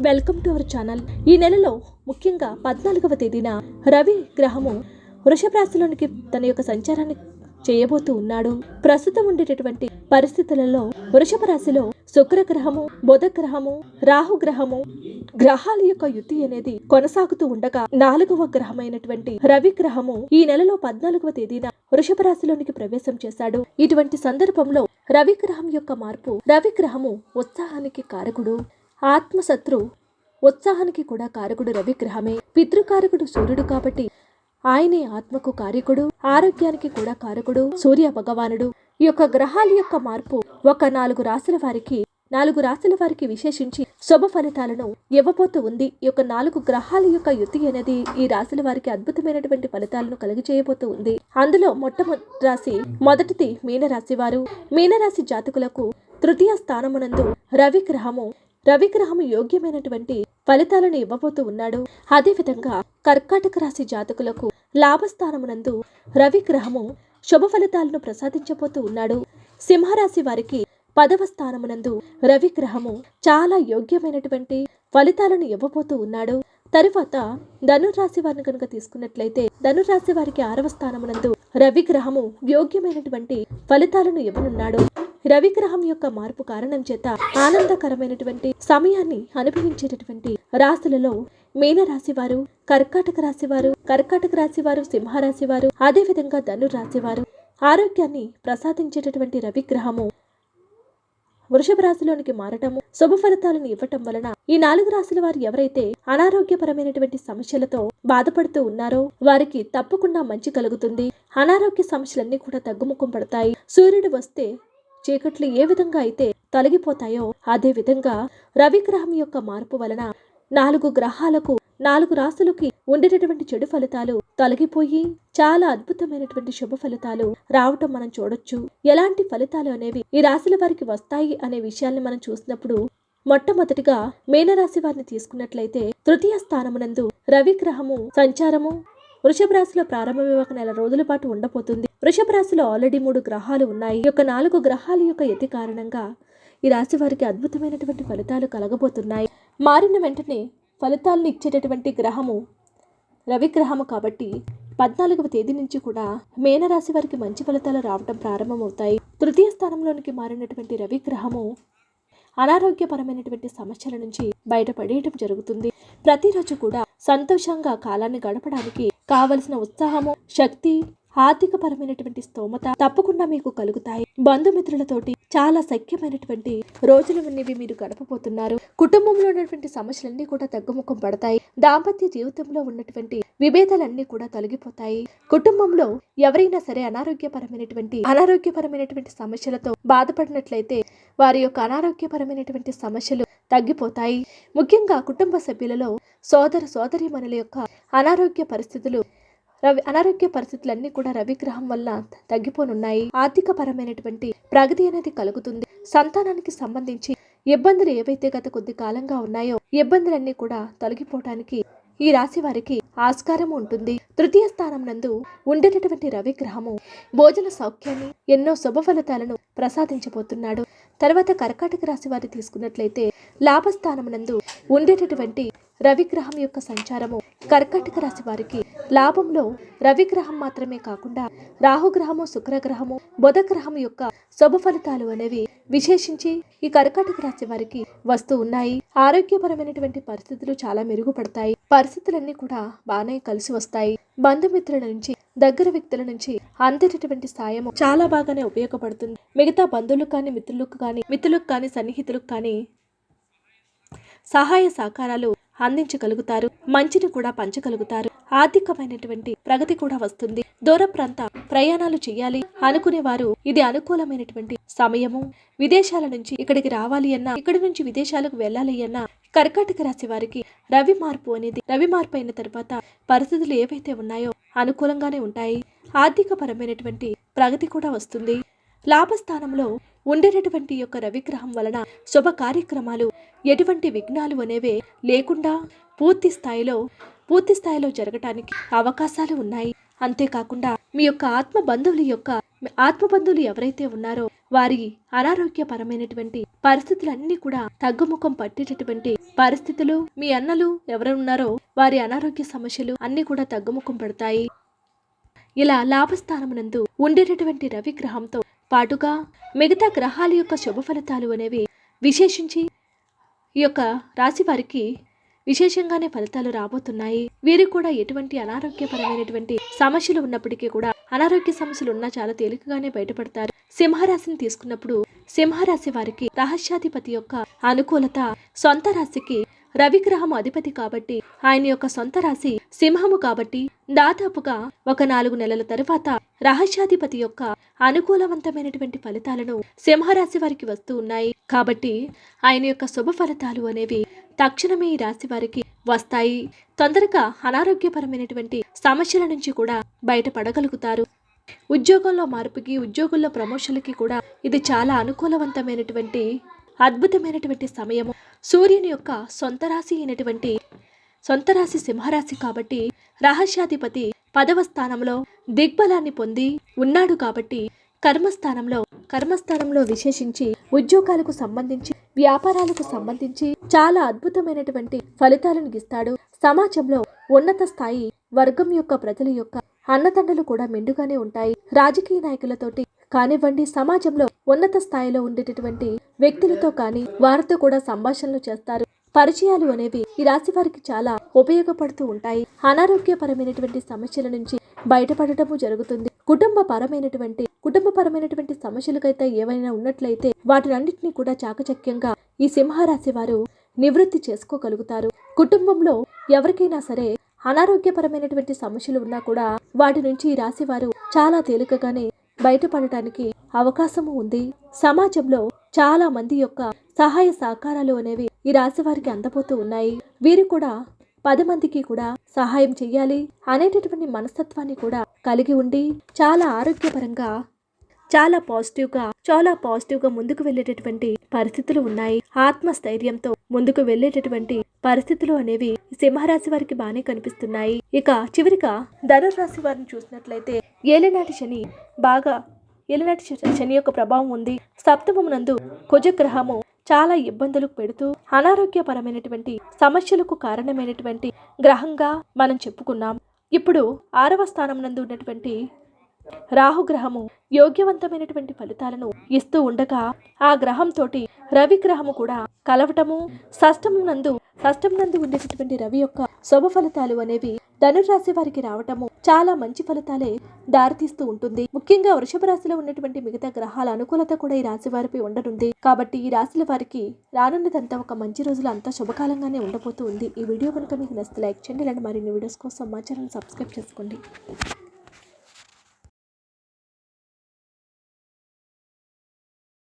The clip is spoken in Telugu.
Welcome to our channel. ఈ నెలలో ముఖ్యంగా 14వ తేదీన రవి గ్రహము వృషభ రాశిలోనికి తన యొక్క సంచారాన్ని చేయబోతూ ఉన్నాడు. ప్రస్తుతం ఉండేటటువంటి పరిస్థితులలో వృషభ రాశిలో శుక్ర గ్రహము, బుధ గ్రహము, రాహు గ్రహము గ్రహాల యొక్క యుతి అనేది కొనసాగుతూ ఉండగా 4వ గ్రహమైనటువంటి రవి గ్రహము ఈ నెలలో 14వ తేదీన వృషభ రాశిలోనికి ప్రవేశం చేశాడు. ఇటువంటి సందర్భంలో రవి గ్రహం యొక్క మార్పు, రవి గ్రహము ఉత్సాహానికి కారకుడు, ఆత్మశత్రు ఉత్సాహానికి కూడా కారకుడు రవి గ్రహమే. పితృకారకుడు సూర్యుడు కాబట్టి ఆయనే ఆత్మకు కారకుడు, ఆరోగ్యానికి కూడా కారకుడు సూర్య భగవానుడు. ఈ యొక్క గ్రహాల యొక్క మార్పు ఒక 4 రాశుల వారికి విశేషించి శుభ ఫలితాలను ఇవ్వబోతూ ఉంది. ఈ యొక్క 4 గ్రహాల యొక్క యుతి అనేది ఈ రాశుల వారికి అద్భుతమైనటువంటి ఫలితాలను కలిగజేయబోతూ ఉంది. అందులో మొట్టమొదటి రాశి, మొదటిది మీనరాశి వారు. మీనరాశి జాతకులకు తృతీయ స్థానమునందు రవి గ్రహము యోగ్యమైనటువంటి ఫలితాలను ఇవ్వబోతూ ఉన్నాడు. అదేవిధంగా కర్కాటక రాశి జాతకులకు లాభస్థానమునందు రవి గ్రహము శుభ ఫలితాలను ప్రసాదించబోతూ ఉన్నాడు. సింహరాశి వారికి 10వ స్థానమునందు రవి గ్రహము చాలా యోగ్యమైనటువంటి ఫలితాలను ఇవ్వబోతూ ఉన్నాడు. తరువాత ధనురాశి వారిని కనుక తీసుకున్నట్లయితే ధనురాశి వారికి 6వ స్థానమునందు రవి గ్రహము యోగ్యమైనటువంటి ఫలితాలను ఇవ్వనున్నాడు. రవి గ్రహం యొక్క మార్పు కారణం చేత ఆనందకరమైనటువంటి సమయాన్ని అనుభవించేటటువంటి రాశులలో మీనరాశి వారు, కర్కాటక రాశి వారు, సింహరాశి వారు, అదేవిధంగా ధనురాశి వారు. ఆరోగ్యాన్ని ప్రసాదించేటటువంటి రవి గ్రహము వృషభ రాశిలోనికి మారటము, శుభ ఫలితాలను ఇవ్వటం వలన ఈ 4 రాశుల వారు ఎవరైతే అనారోగ్యపరమైనటువంటి సమస్యలతో బాధపడుతూ ఉన్నారో వారికి తప్పకుండా మంచి కలుగుతుంది. అనారోగ్య సమస్యలన్నీ కూడా తగ్గుముఖం పడతాయి. సూర్యుడు వస్తే చీకట్లు ఏ విధంగా అయితే తొలగిపోతాయో అదే విధంగా రవి గ్రహం యొక్క మార్పు వలన 4 రాశులకి ఉండేటటువంటి చెడు ఫలితాలు తొలగిపోయి చాలా అద్భుతమైనటువంటి శుభ ఫలితాలు రావటం మనం చూడొచ్చు. ఎలాంటి ఫలితాలు అనేవి ఈ రాశుల వారికి వస్తాయి అనే విషయాన్ని మనం చూసినప్పుడు మొట్టమొదటిగా మీనరాశి వారిని తీసుకున్నట్లయితే తృతీయ స్థానమునందు రవి గ్రహము సంచారము వృషభ రాశిలో ప్రారంభమే 1 నెల రోజుల పాటు ఉండబోతుంది. వృషభ రాశిలో ఆల్రెడీ 3 గ్రహాలు ఉన్నాయి. ఈ యొక్క 4 గ్రహాల యొక్క యతి కారణంగా ఈ రాశి వారికి అద్భుతమైనటువంటి ఫలితాలు కలగబోతున్నాయి. మారిన వెంటనే ఫలితాలను ఇచ్చేటటువంటి గ్రహము రవి గ్రహము కాబట్టి 14వ తేదీ నుంచి కూడా మీనరాశి వారికి మంచి ఫలితాలు రావడం ప్రారంభమవుతాయి. తృతీయ స్థానంలోనికి మారినటువంటి రవి గ్రహము అనారోగ్యపరమైనటువంటి సమస్యల నుంచి బయటపడేయటం జరుగుతుంది. ప్రతిరోజు కూడా సంతోషంగా కాలాన్ని గడపడానికి కావలసిన ఉత్సాహము, శక్తి, ఆర్థిక పరమైనటువంటి స్తోమత తప్పకుండా మీకు కలుగుతాయి. బంధుమిత్రులతోటి చాలా సఖ్యమైనటువంటి రోజులు అనేవి మీరు గడపబోతున్నారు. కుటుంబంలో ఉన్నటువంటి సమస్యలన్నీ కూడా తగ్గుముఖం పడతాయి. దాంపత్య జీవితంలో ఉన్నటువంటి విభేదాలన్నీ కూడా తొలగిపోతాయి. కుటుంబంలో ఎవరైనా సరే అనారోగ్యపరమైనటువంటి సమస్యలతో బాధపడినట్లయితే వారి యొక్క అనారోగ్యపరమైనటువంటి సమస్యలు తగ్గిపోతాయి. ముఖ్యంగా కుటుంబ సభ్యులలో సోదరీమణుల యొక్క అనారోగ్య పరిస్థితులన్నీ కూడా రవి గ్రహం వల్ల తగ్గిపోనున్నాయి. ఆర్థిక పరమైనటువంటి ప్రగతి అనేది కలుగుతుంది. సంతానానికి సంబంధించి ఇబ్బందులు ఏవైతే గత కొద్ది కాలంగా ఉన్నాయో ఇబ్బందులన్నీ కూడా తొలగిపోవటానికి ఈ రాశి వారికి ఆస్కారం ఉంటుంది. తృతీయ స్థానం నందు ఉండేటటువంటి రవి గ్రహము భోజన సౌఖ్యాన్ని, ఎన్నో శుభ ఫలితాలను ప్రసాదించబోతున్నాడు. తర్వాత కర్కాటక రాశి వారిని తీసుకున్నట్లయితే లాభస్థానం నందు ఉండేటటువంటి రవి గ్రహం యొక్క సంచారము కర్కాటక రాశి వారికి లాభంలో రవి గ్రహం మాత్రమే కాకుండా రాహుగ్రహము, శుక్రగ్రహము, బుధ గ్రహం యొక్క శుభ ఫలితాలు అనేవి విశేషించి ఈ కర్కాటక రాశి వారికి వస్తూ ఉన్నాయి. ఆరోగ్యపరమైనటువంటి పరిస్థితులు చాలా మెరుగుపడతాయి. పరిస్థితులన్నీ కూడా బాగానే కలిసి వస్తాయి. బంధుమిత్రుల నుంచి, దగ్గర వ్యక్తుల నుంచి అందేటటువంటి సాయము చాలా బాగానే ఉపయోగపడుతుంది. మిగతా బంధువులకు కానీ మిత్రులకు కానీ సన్నిహితులకు కానీ సహాయ సహకారాలు అందించగలుగుతారు. మంచిని కూడా పంచగలుగుతారు. ఆర్థికమైనటువంటి ప్రగతి కూడా వస్తుంది. దూర ప్రాంత ప్రయాణాలు చేయాలి అనుకునే వారు ఇది అనుకూలమైనటువంటి సమయము. విదేశాల నుంచి ఇక్కడికి రావాలి అన్నా, ఇక్కడి నుంచి విదేశాలకు వెళ్ళాలి అన్నా కర్కాటక రాశి వారికి రవి మార్పు అయిన తర్వాత పరిస్థితులు ఏవైతే ఉన్నాయో అనుకూలంగానే ఉంటాయి. ఆర్థిక పరమైనటువంటి ప్రగతి కూడా వస్తుంది. లాభస్థానంలో ఉండేటటువంటి యొక్క రవి గ్రహం వలన శుభ కార్యక్రమాలు ఎటువంటి విఘ్నాలు అనేవే లేకుండా పూర్తి స్థాయిలో జరగటానికి అవకాశాలు ఉన్నాయి. అంతేకాకుండా మీ యొక్క ఆత్మ బంధువుల యొక్క ఆత్మబంధువులు ఎవరైతే ఉన్నారో వారి అనారోగ్యపరమైనటువంటి పరిస్థితులన్నీ కూడా తగ్గుముఖం పట్టేటటువంటి పరిస్థితులు, మీ అన్నలు ఎవరు ఉన్నారో వారి అనారోగ్య సమస్యలు అన్ని కూడా తగ్గుముఖం పడతాయి. ఇలా లాభస్థానమునందు ఉండేటటువంటి రవి గ్రహంతో పాటుగా మిగతా గ్రహాల యొక్క శుభ ఫలితాలు అనేవి విశేషించి ఈ యొక్క రాశి వారికి విశేషంగానే ఫలితాలు రాబోతున్నాయి. వీరికి కూడా ఎటువంటి అనారోగ్యపరమైనటువంటి సమస్యలు ఉన్నప్పటికీ కూడా అనారోగ్య సమస్యలు ఉన్నా చాలా తేలికగానే బయటపడతారు. సింహరాశిని తీసుకున్నప్పుడు సింహరాశి వారికి రహస్యాధిపతి యొక్క అనుకూలత, సొంత రాశికి రవిగ్రహము అధిపతి కాబట్టి ఆయన యొక్క సొంత రాశి సింహము కాబట్టి దాదాపుగా ఒక 4 నెలల తరువాత రహస్యాధిపతి యొక్క అనుకూలవంతమైనటువంటి ఫలితాలను సింహరాశి వారికి వస్తూ ఉన్నాయి. కాబట్టి ఆయన యొక్క శుభ ఫలితాలు అనేవి తక్షణమే ఈ రాశి వారికి వస్తాయి. తొందరగా అనారోగ్యపరమైనటువంటి సమస్యల నుంచి కూడా బయటపడగలుగుతారు. ఉద్యోగంలో మార్పుకి, ఉద్యోగుల్లో ప్రమోషన్లకి కూడా ఇది చాలా అనుకూలవంతమైనటువంటి అద్భుతమైనటువంటి సమయము. సూర్యుని యొక్క సొంత రాశి అయినటువంటి సొంత రాశి సింహరాశి కాబట్టి రహస్యాధిపతి 10వ స్థానంలో దిగ్బలాన్ని పొంది ఉన్నాడు కాబట్టి కర్మస్థానంలో విశేషించి ఉద్యోగాలకు సంబంధించి, వ్యాపారాలకు సంబంధించి చాలా అద్భుతమైనటువంటి ఫలితాలను ఇస్తాడు. సమాజంలో ఉన్నత స్థాయి వర్గం యొక్క ప్రజల యొక్క అన్నదండలు కూడా మెండుగానే ఉంటాయి. రాజకీయ నాయకులతోటి కానివ్వండి, సమాజంలో ఉన్నత స్థాయిలో ఉండేటటువంటి వ్యక్తులతో కానీ వారితో కూడా సంభాషణలు చేస్తారు. పరిచయాలు అనేవి ఈ రాశి వారికి చాలా ఉపయోగపడుతూ ఉంటాయి. అనారోగ్యపరమైనటువంటి సమస్యల నుంచి బయటపడటము జరుగుతుంది. కుటుంబపరమైనటువంటి సమస్యలకైతే ఏవైనా ఉన్నట్లయితే వాటినన్నింటినీ కూడా చాకచక్యంగా ఈ సింహరాశి వారు నివృత్తి చేసుకోగలుగుతారు. కుటుంబంలో ఎవరికైనా సరే అనారోగ్యపరమైనటువంటి సమస్యలు ఉన్నా కూడా వాటి నుంచి ఈ రాశి వారు చాలా తేలికగానే బయటపడటానికి అవకాశము ఉంది. సమాజంలో చాలా మంది యొక్క సహాయ సహకారాలు అనేవి ఈ రాశి వారికి అందబోతూ ఉన్నాయి. వీరు కూడా 10 మందికి కూడా సహాయం చెయ్యాలి అనేటటువంటి మనస్తత్వాన్ని కూడా కలిగి ఉండి చాలా ఆరోగ్యపరంగా చాలా పాజిటివ్గా ముందుకు వెళ్ళేటటువంటి పరిస్థితులు ఉన్నాయి. ఆత్మస్థైర్యంతో ముందుకు వెళ్ళేటటువంటి పరిస్థితులు అనేవి సింహరాశి వారికి బాగానే కనిపిస్తున్నాయి. ఇక చివరిగా ధనుర్రాశి వారిని చూసినట్లయితే ఏలినాటి శని యొక్క ప్రభావం ఉంది. సప్తమమునందు కుజగ్రహము చాలా ఇబ్బందులకు పెడుతూ అనారోగ్యపరమైనటువంటి సమస్యలకు కారణమైనటువంటి గ్రహంగా మనం చెప్పుకున్నాం. ఇప్పుడు 6వ స్థానం నందు ఉన్నటువంటి రాహుగ్రహము యోగ్యవంతమైనటువంటి ఫలితాలను ఇస్తూ ఉండగా ఆ గ్రహంతో రవి గ్రహము కూడా కలవటము, షష్టం నందు ఉండేటటువంటి రవి యొక్క శుభ ఫలితాలు అనేవి ధనుర్రాశి వారికి రావటము చాలా మంచి ఫలితాలే దారితీస్తూ ఉంటుంది. ముఖ్యంగా వృషభ రాశిలో ఉన్నటువంటి మిగతా గ్రహాల అనుకూలత కూడా ఈ రాశి వారిపై ఉండనుంది. కాబట్టి ఈ రాశుల వారికి రానున్నదంతా ఒక మంచి రోజులు అంతా శుభకాలంగానే ఉండబోతూ ఉంది. ఈ వీడియో కనుక మీకు నచ్చితే లైక్ చేయండి. ఇలాంటి మరిన్ని వీడియోస్ కోసం మా ఛానల్ సబ్స్క్రైబ్ చేసుకోండి.